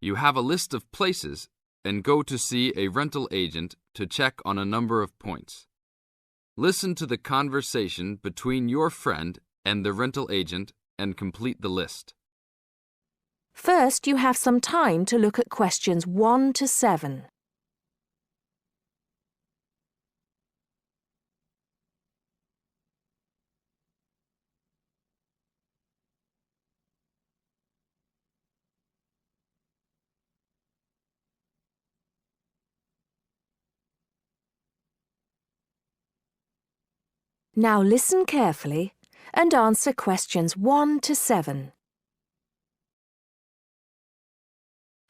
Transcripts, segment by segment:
You have a list of places and go to see a rental agent to check on a number of points. Listen to the conversation between your friend and the rental agent and complete the list. First, you have some time to look at questions 1 to 7. Now listen carefully and answer questions 1 to 7.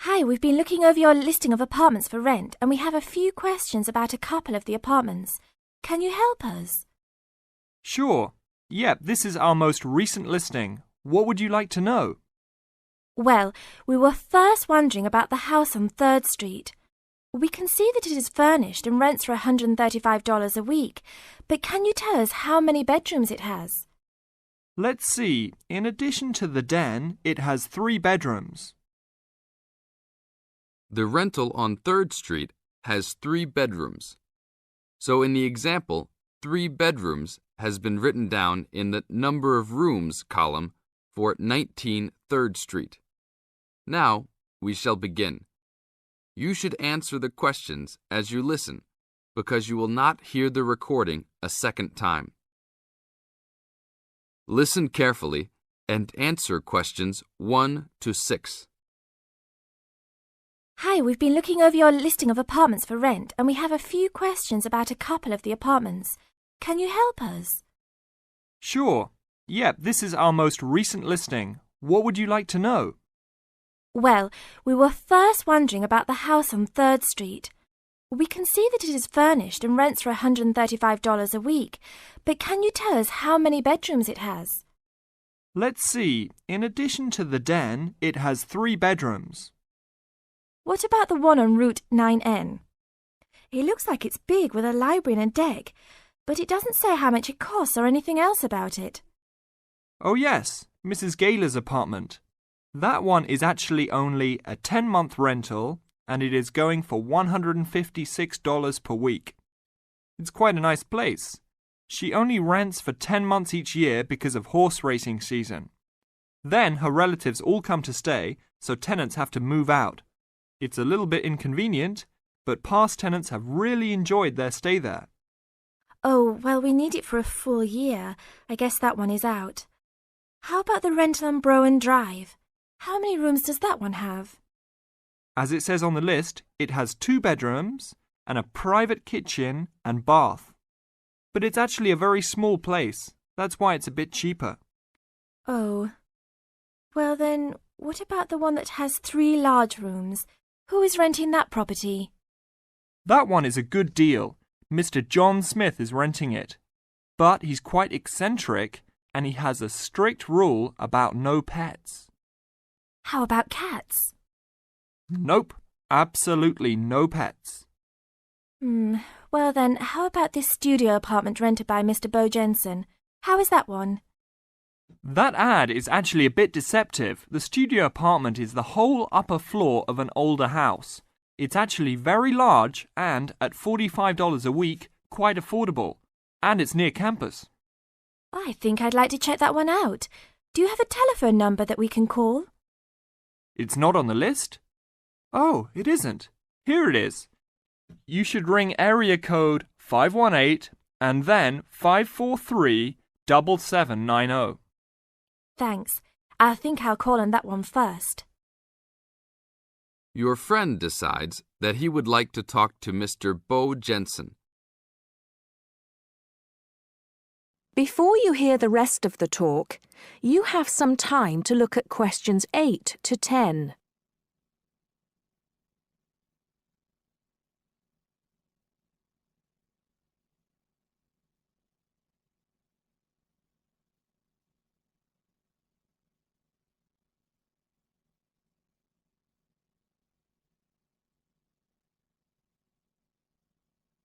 Hi, we've been looking over your listing of apartments for rent and we have a few questions about a couple of the apartments. Can you help us? Sure. Yep, this is our most recent listing. What would you like to know? Well, we were first wondering about the house on 3rd Street. We can see that it is furnished and rents for $135 a week, but can you tell us how many bedrooms it has? Let's see. In addition to the den, it has 3 bedrooms. The rental on 3rd Street has 3 bedrooms. So in the example, 3 bedrooms has been written down in the number of rooms column for 19 3rd Street. Now we shall begin. You should answer the questions as you listen, because you will not hear the recording a second time. Listen carefully and answer questions 1 to 6. Hi, we've been looking over your listing of apartments for rent and we have a few questions about a couple of the apartments. Can you help us? Sure. Yep, this is our most recent listing. What would you like to know? Well, we were first wondering about the house on 3rd Street. We can see that it is furnished and rents for $135 a week, but can you tell us how many bedrooms it has? Let's see. In addition to the den, it has 3 bedrooms. What about the one on Route 9N? It looks like it's big with a library and a deck, but it doesn't say how much it costs or anything else about it. Oh yes, Mrs. Gaylor's apartment. That one is actually only a 10-month rental and it is going for $156 per week. It's quite a nice place. She only rents for 10 months each year because of horse racing season. Then her relatives all come to stay, so tenants have to move out. It's a little bit inconvenient, but past tenants have really enjoyed their stay there. Oh, well, we need it for a full year. I guess that one is out. How about the rental on Browen Drive? How many rooms does that one have? As it says on the list, it has 2 bedrooms and a private kitchen and bath. But it's actually a very small place. That's why it's a bit cheaper. Oh. Well then, what about the one that has 3 large rooms? Who is renting that property? That one is a good deal. Mr. John Smith is renting it. But he's quite eccentric and he has a strict rule about no pets. How about cats? Nope, absolutely no pets. Well then, how about this studio apartment rented by Mr. Bo Jensen? How is that one? That ad is actually a bit deceptive. The studio apartment is the whole upper floor of an older house. It's actually very large and, at $45 a week, quite affordable. And it's near campus. I think I'd like to check that one out. Do you have a telephone number that we can call? It's not on the list? Oh, it isn't. Here it is. You should ring area code 518 and then 543-7790. Thanks. I think I'll call on that one first. Your friend decides that he would like to talk to Mr. Bo Jensen. Before you hear the rest of the talk, you have some time to look at questions 8 to 10.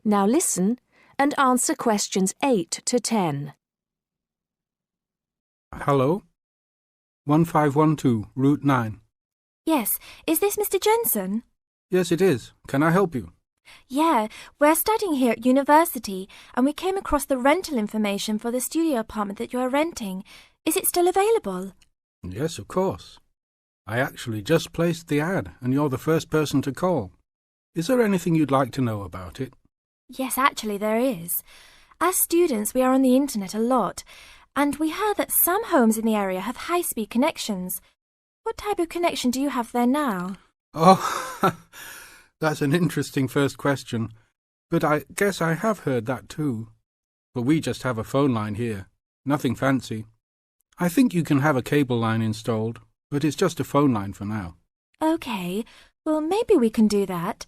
Now listen and answer questions 8 to 10. Hello, 1512, Route 9. Yes, is this Mr. Jensen? Yes, it is. Can I help you? Yeah, we're studying here at university and we came across the rental information for the studio apartment that you're renting. Is it still available? Yes, of course. I actually just placed the ad and you're the first person to call. Is there anything you'd like to know about it? Yes, actually there is. As students, we are on the internet a lot, and we heard that some homes in the area have high-speed connections. What type of connection do you have there now? Oh, that's an interesting first question. But I guess I have heard that too. But we just have a phone line here. Nothing fancy. I think you can have a cable line installed, but it's just a phone line for now. Okay, well maybe we can do that.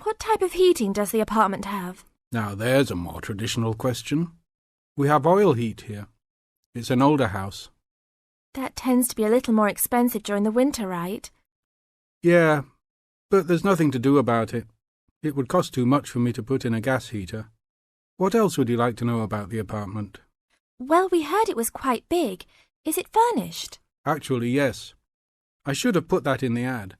What type of heating does the apartment have? Now there's a more traditional question. We have oil heat here. It's an older house. That tends to be a little more expensive during the winter, right? Yeah, but there's nothing to do about it. It would cost too much for me to put in a gas heater. What else would you like to know about the apartment? Well, we heard it was quite big. Is it furnished? Actually, yes. I should have put that in the ad.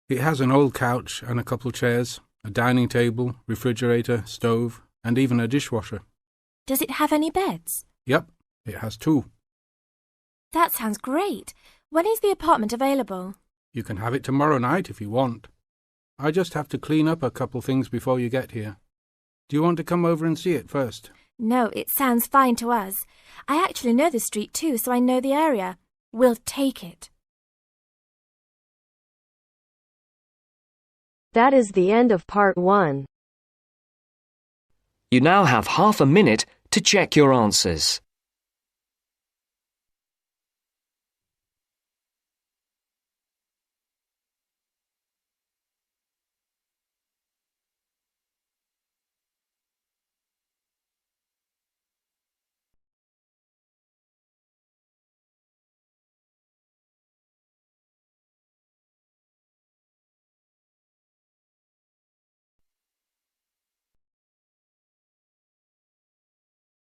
It has an old couch and a couple chairs, a dining table, refrigerator, stove, and even a dishwasher. Does it have any beds? Yep, it has 2. That sounds great. When is the apartment available? You can have it tomorrow night if you want. I just have to clean up a couple things before you get here. Do you want to come over and see it first? No, it sounds fine to us. I actually know the street too, so I know the area. We'll take it. That is the end of part 1. You now have half a minute to check your answers.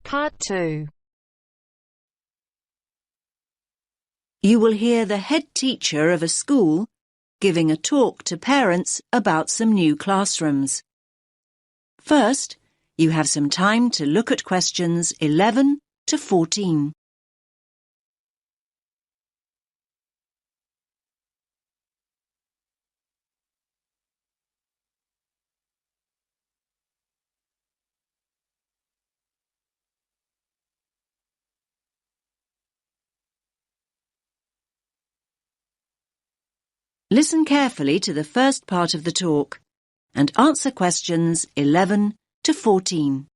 Part 2. You will hear the head teacher of a school giving a talk to parents about some new classrooms. First, you have some time to look at questions 11 to 14. Listen carefully to the first part of the talk and answer questions 11 to 14.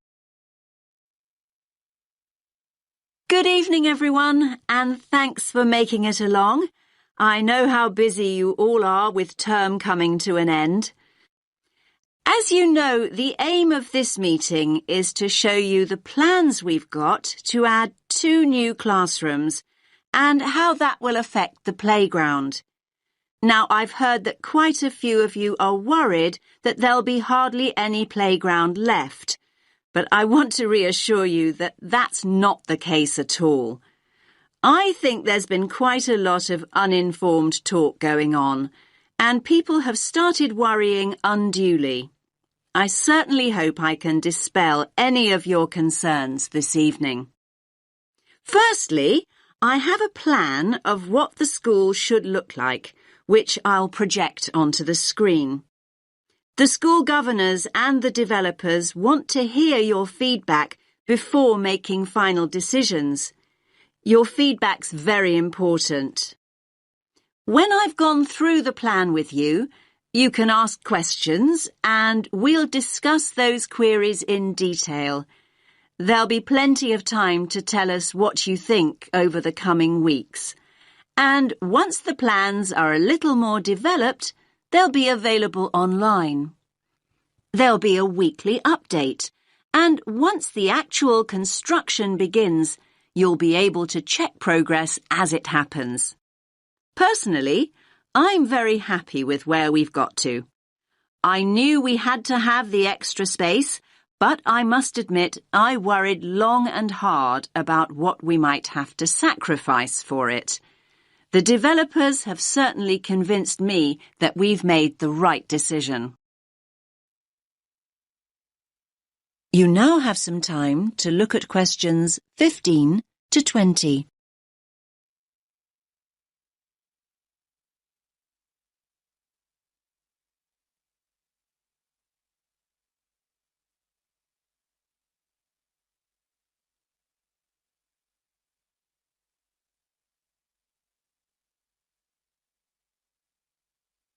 Good evening, everyone, and thanks for making it along. I know how busy you all are with term coming to an end. As you know, the aim of this meeting is to show you the plans we've got to add 2 new classrooms and how that will affect the playground. Now, I've heard that quite a few of you are worried that there'll be hardly any playground left, but I want to reassure you that that's not the case at all. I think there's been quite a lot of uninformed talk going on, and people have started worrying unduly. I certainly hope I can dispel any of your concerns this evening. Firstly, I have a plan of what the school should look like, which I'll project onto the screen. The school governors and the developers want to hear your feedback before making final decisions. Your feedback's very important. When I've gone through the plan with you, you can ask questions and we'll discuss those queries in detail. There'll be plenty of time to tell us what you think over the coming weeks. And once the plans are a little more developed, they'll be available online. There'll be a weekly update, and once the actual construction begins, you'll be able to check progress as it happens. Personally, I'm very happy with where we've got to. I knew we had to have the extra space, but I must admit I worried long and hard about what we might have to sacrifice for it. The developers have certainly convinced me that we've made the right decision. You now have some time to look at questions 15 to 20.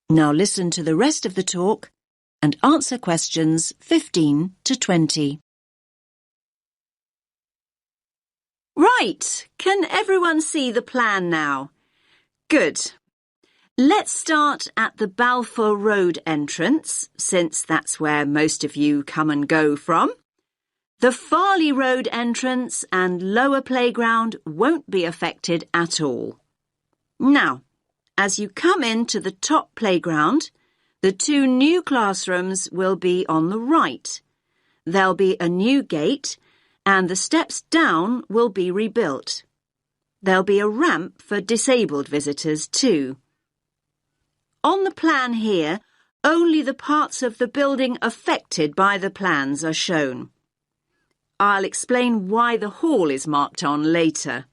Now listen to the rest of the talk and answer questions 15 to 20. Right, can everyone see the plan now? Good. Let's start at the Balfour Road entrance, since that's where most of you come and go from. The Farley Road entrance and lower playground won't be affected at all. Now, as you come into the top playground, the two new classrooms will be on the right. There'll be a new gate, and the steps down will be rebuilt. There'll be a ramp for disabled visitors too. On the plan here, only the parts of the building affected by the plans are shown. I'll explain why the hall is marked on later.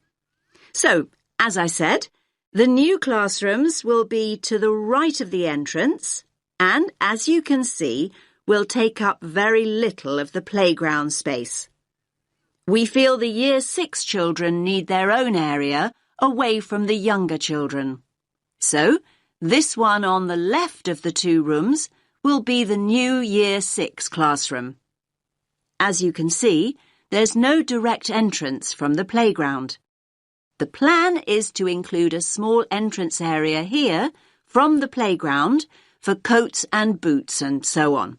So, as I said, the new classrooms will be to the right of the entrance and, as you can see, will take up very little of the playground space. We feel the Year 6 children need their own area away from the younger children. So, this one on the left of the two rooms will be the new Year 6 classroom. As you can see, there's no direct entrance from the playground. The plan is to include a small entrance area here from the playground for coats and boots and so on.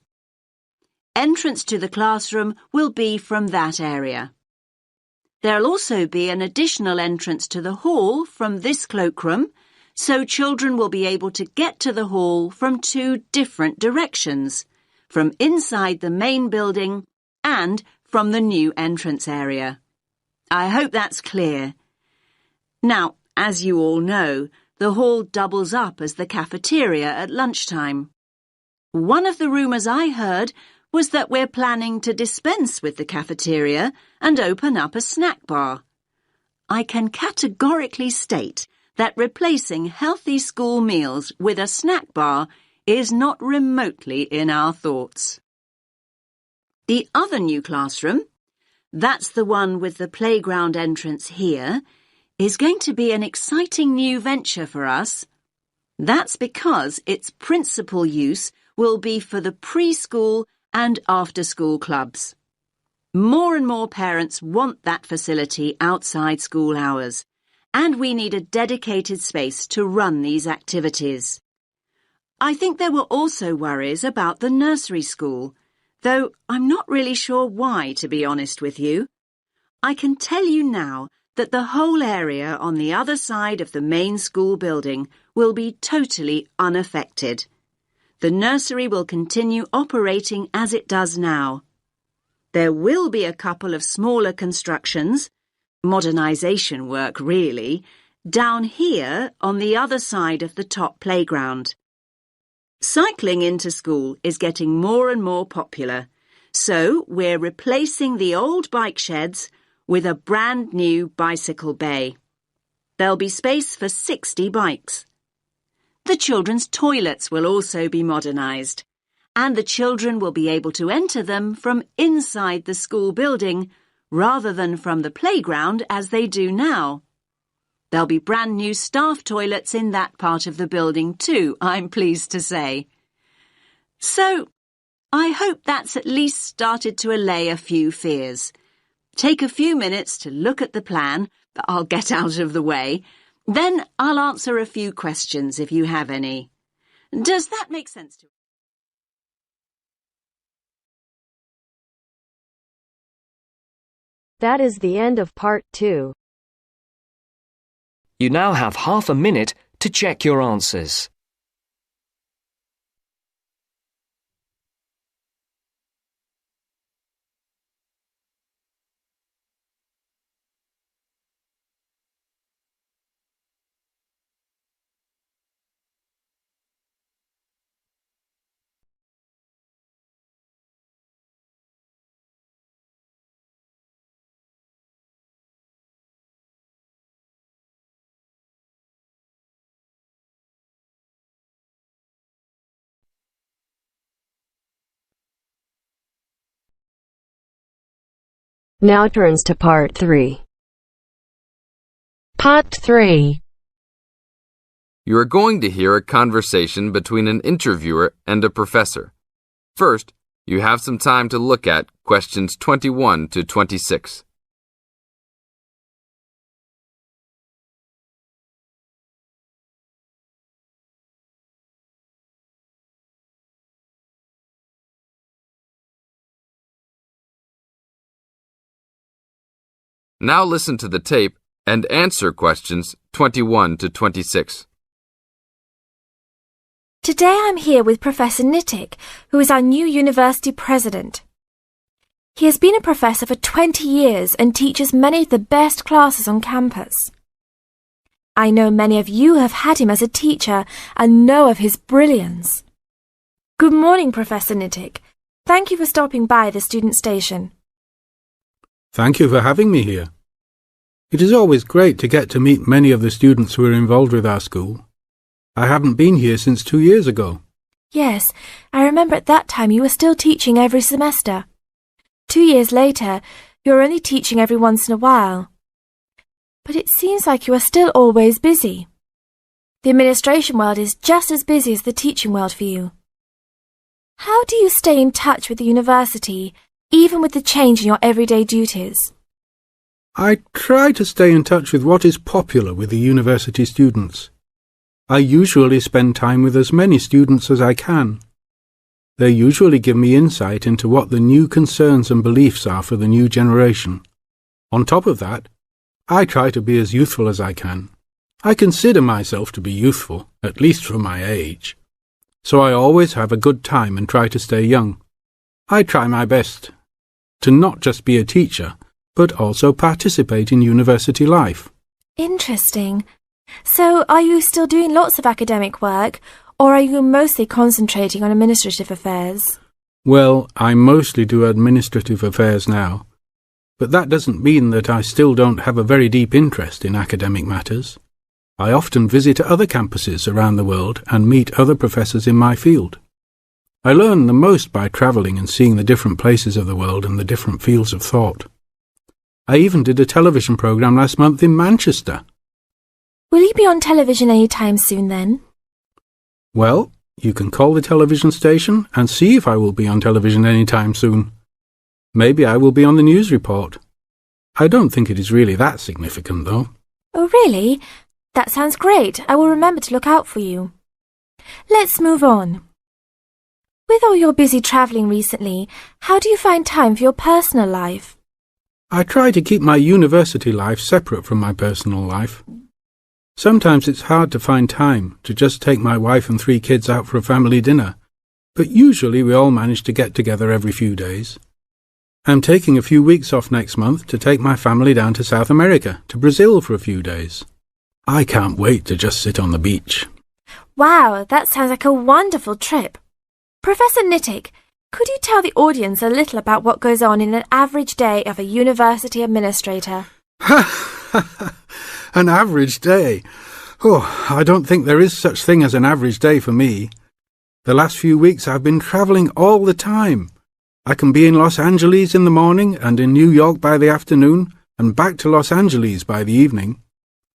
Entrance to the classroom will be from that area. There'll also be an additional entrance to the hall from this cloakroom, so children will be able to get to the hall from two different directions, from inside the main building and from the new entrance area. I hope that's clear. Now, as you all know, the hall doubles up as the cafeteria at lunchtime. One of the rumours I heard was that we're planning to dispense with the cafeteria and open up a snack bar. I can categorically state that replacing healthy school meals with a snack bar is not remotely in our thoughts. The other new classroom, that's the one with the playground entrance here, is going to be an exciting new venture for us. That's because its principal use will be for the preschool and after-school clubs. More and more parents want that facility outside school hours, and we need a dedicated space to run these activities. I think there were also worries about the nursery school, though I'm not really sure why, to be honest with you. I can tell you now that the whole area on the other side of the main school building will be totally unaffected. The nursery will continue operating as it does now. There will be a couple of smaller constructions, modernisation work really, down here on the other side of the top playground. Cycling into school is getting more and more popular, so we're replacing the old bike sheds with a brand new bicycle bay. There'll be space for 60 bikes. The children's toilets will also be modernised, and the children will be able to enter them from inside the school building rather than from the playground as they do now. There'll be brand new staff toilets in that part of the building too, I'm pleased to say. So, I hope that's at least started to allay a few fears. Take a few minutes to look at the plan that I'll get out of the way. Then I'll answer a few questions if you have any. Does that make sense to you? That is the end of part 2. You now have half a minute to check your answers. Now turns to Part 3. Part 3. You are going to hear a conversation between an interviewer and a professor. First, you have some time to look at questions 21 to 26. Now listen to the tape and answer questions 21 to 26. Today I'm here with Professor Nittick, who is our new university president. He has been a professor for 20 years and teaches many of the best classes on campus. I know many of you have had him as a teacher and know of his brilliance. Good morning, Professor Nittick. Thank you for stopping by the student station. Thank you for having me here. It is always great to get to meet many of the students who are involved with our school. I haven't been here since 2 years ago. Yes, I remember at that time you were still teaching every semester. 2 years later, you're only teaching every once in a while. But it seems like you are still always busy. The administration world is just as busy as the teaching world for you. How do you stay in touch with the university, even with the change in your everyday duties? I try to stay in touch with what is popular with the university students. I usually spend time with as many students as I can. They usually give me insight into what the new concerns and beliefs are for the new generation. On top of that, I try to be as youthful as I can. I consider myself to be youthful, at least for my age. So I always have a good time and try to stay young. I try my best to not just be a teacher, but also participate in university life. Interesting. So, are you still doing lots of academic work, or are you mostly concentrating on administrative affairs? Well, I mostly do administrative affairs now, but that doesn't mean that I still don't have a very deep interest in academic matters. I often visit other campuses around the world and meet other professors in my field. I learn the most by travelling and seeing the different places of the world and the different fields of thought. I even did a television programme last month in Manchester. Will you be on television any time soon then? Well, you can call the television station and see if I will be on television any time soon. Maybe I will be on the news report. I don't think it is really that significant, though. Oh, really? That sounds great. I will remember to look out for you. Let's move on. With all your busy travelling recently, how do you find time for your personal life? I try to keep my university life separate from my personal life. Sometimes it's hard to find time to just take my wife and 3 kids out for a family dinner, but usually we all manage to get together every few days. I'm taking a few weeks off next month to take my family down to South America, to Brazil for a few days. I can't wait to just sit on the beach. Wow, that sounds like a wonderful trip. Professor Nittick, could you tell the audience a little about what goes on in an average day of a university administrator? An average day? Oh, I don't think there is such thing as an average day for me. The last few weeks I've been travelling all the time. I can be in Los Angeles in the morning and in New York by the afternoon and back to Los Angeles by the evening.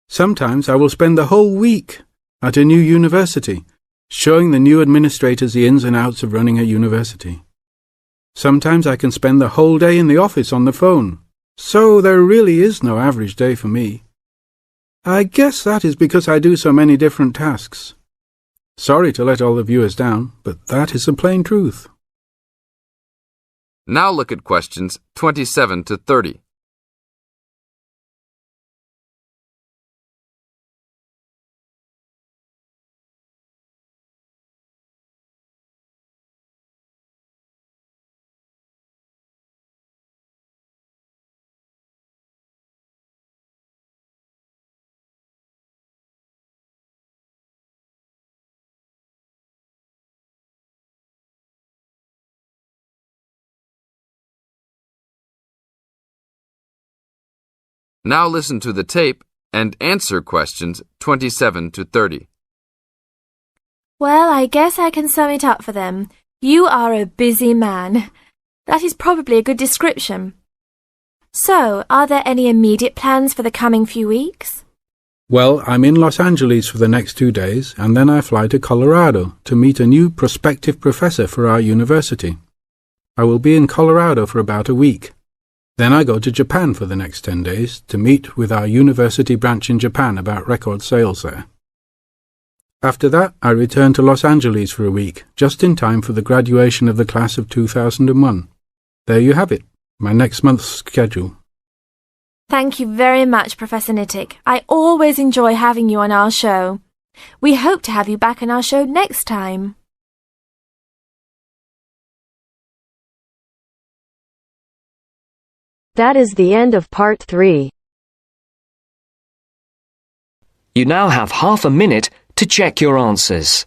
Sometimes I will spend the whole week at a new university, showing the new administrators the ins and outs of running a university. Sometimes I can spend the whole day in the office on the phone, so there really is no average day for me. I guess that is because I do so many different tasks. Sorry to let all the viewers down, but that is the plain truth. Now look at questions 27 to 30. Now listen to the tape and answer questions 27 to 30. Well, I guess I can sum it up for them. You are a busy man. That is probably a good description. So, are there any immediate plans for the coming few weeks? Well, I'm in Los Angeles for the next 2 days, and then I fly to Colorado to meet a new prospective professor for our university. I will be in Colorado for about a week. Then I go to Japan for the next 10 days to meet with our university branch in Japan about record sales there. After that, I return to Los Angeles for a week, just in time for the graduation of the class of 2001. There you have it, my next month's schedule. Thank you very much, Professor Nittick. I always enjoy having you on our show. We hope to have you back on our show next time. That is the end of part 3. You now have half a minute to check your answers.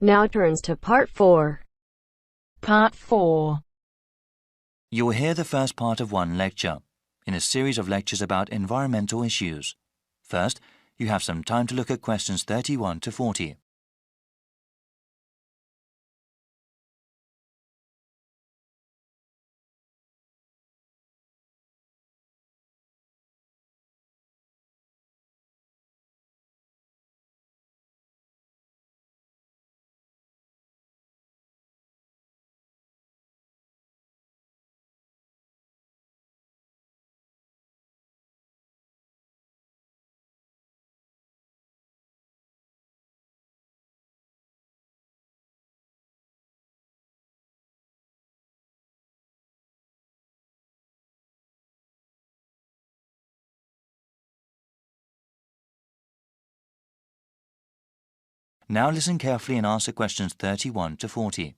Now turns to part 4. Part 4. You will hear the first part of one lecture, in a series of lectures about environmental issues. First, you have some time to look at questions 31 to 40. Now listen carefully and answer questions 31 to 40.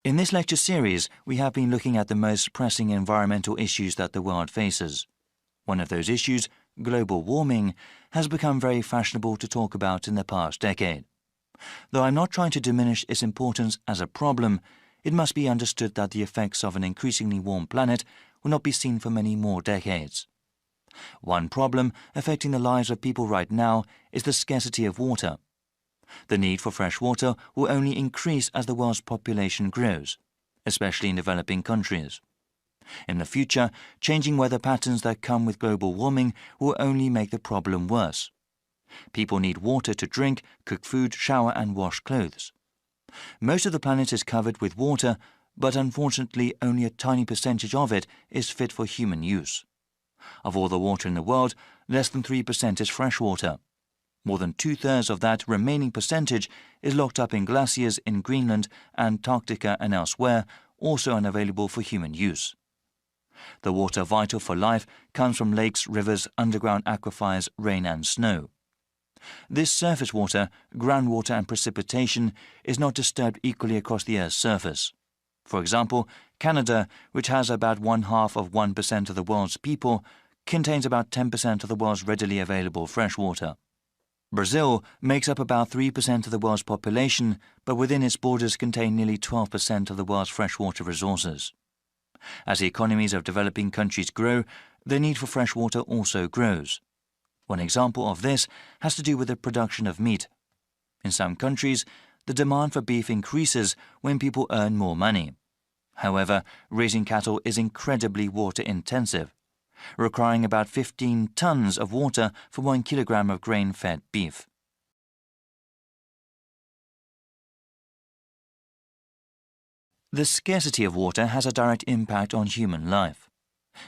In this lecture series, we have been looking at the most pressing environmental issues that the world faces. One of those issues, global warming, has become very fashionable to talk about in the past decade. Though I'm not trying to diminish its importance as a problem, it must be understood that the effects of an increasingly warm planet will not be seen for many more decades. One problem affecting the lives of people right now is the scarcity of water. The need for fresh water will only increase as the world's population grows, especially in developing countries. In the future, changing weather patterns that come with global warming will only make the problem worse. People need water to drink, cook food, shower and wash clothes. Most of the planet is covered with water, but unfortunately only a tiny percentage of it is fit for human use. Of all the water in the world, less than 3% is fresh water. More than 2/3 of that remaining percentage is locked up in glaciers in Greenland, Antarctica and elsewhere, also unavailable for human use. The water vital for life comes from lakes, rivers, underground aquifers, rain and snow. This surface water, groundwater and precipitation is not disturbed equally across the Earth's surface. For example, Canada, which has about 0.5% of the world's people, contains about 10% of the world's readily available fresh water. Brazil makes up about 3% of the world's population, but within its borders contain nearly 12% of the world's freshwater resources. As the economies of developing countries grow, the need for fresh water also grows. One example of this has to do with the production of meat. In some countries, the demand for beef increases when people earn more money. However, raising cattle is incredibly water-intensive, requiring about 15 tons of water for 1 kilogram of grain-fed beef. The scarcity of water has a direct impact on human life.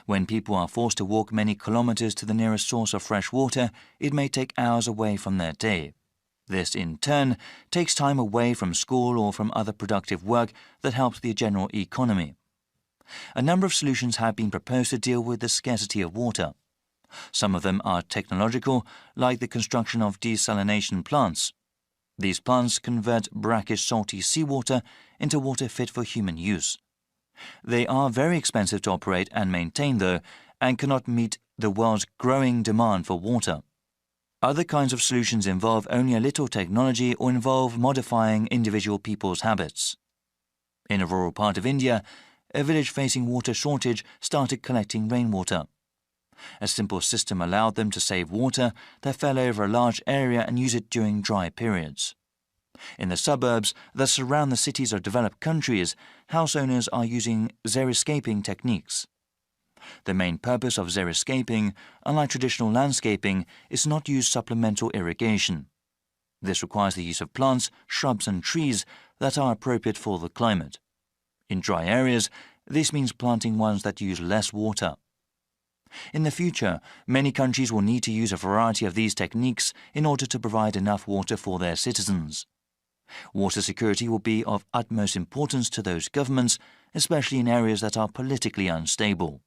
When people are forced to walk many kilometers to the nearest source of fresh water, it may take hours away from their day. This, in turn, takes time away from school or from other productive work that helps the general economy. A number of solutions have been proposed to deal with the scarcity of water. Some of them are technological, like the construction of desalination plants. These plants convert brackish salty seawater into water fit for human use. They are very expensive to operate and maintain, though, and cannot meet the world's growing demand for water. Other kinds of solutions involve only a little technology or involve modifying individual people's habits. In a rural part of India, a village facing water shortage started collecting rainwater. A simple system allowed them to save water that fell over a large area and use it during dry periods. In the suburbs that surround the cities of developed countries, house owners are using xeriscaping techniques. The main purpose of xeriscaping, unlike traditional landscaping, is not to use supplemental irrigation. This requires the use of plants, shrubs and trees that are appropriate for the climate. In dry areas, this means planting ones that use less water. In the future, many countries will need to use a variety of these techniques in order to provide enough water for their citizens. Water security will be of utmost importance to those governments, especially in areas that are politically unstable.